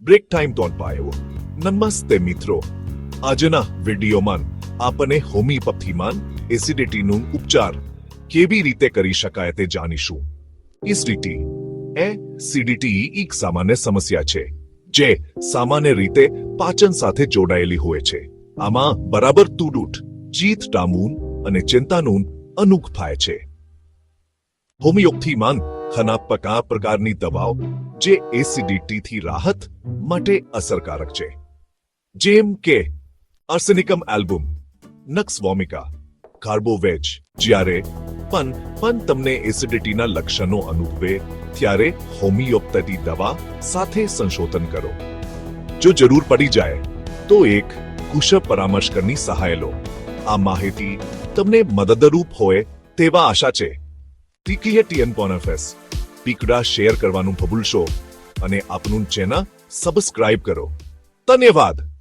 break time તોન પાયો નમસ્તે મિત્રો આજના વિડીયોમાં આપણે હોમિયોપેથીમાં એસિડિટીનું ઉપચાર કેવી રીતે કરી શકાય તે જાણીશું એસિડિટી એક સામાન્ય સમસ્યા છે જે સામાન્ય રીતે પાચન સાથે જોડાયેલી હોય છે આમાં બરાબર તુડુટ જીત ટામૂન અને ચિંતાનું અનુભવ થાય છે હોમિયોપેથીમાં ઘણા પ્રકારની દવાઓ જે એસિડિટીથી રાહત માટે અસરકારક છે જેમ કે આર્સેનિકમ એલ્બમ નક્સ વોમિકા કાર્બોવેજ જ્યારે પણ તમને એસિડિટીના લક્ષણો અનુભવે ત્યારે હોમિયોપેથી દવા સાથે સંશોધન કરો જો જરૂર પડી જાય તો એક કુશળ પરામર્શકરની સહાય લો આ માહિતી તમને મદદરૂપ હોય તેવા આશા છે TKTN.fs પીકડા શેર કરવાનું ભૂલશો અને આપનું ચેનલ સબસ્ક્રાઇબ કરો ધન્યવાદ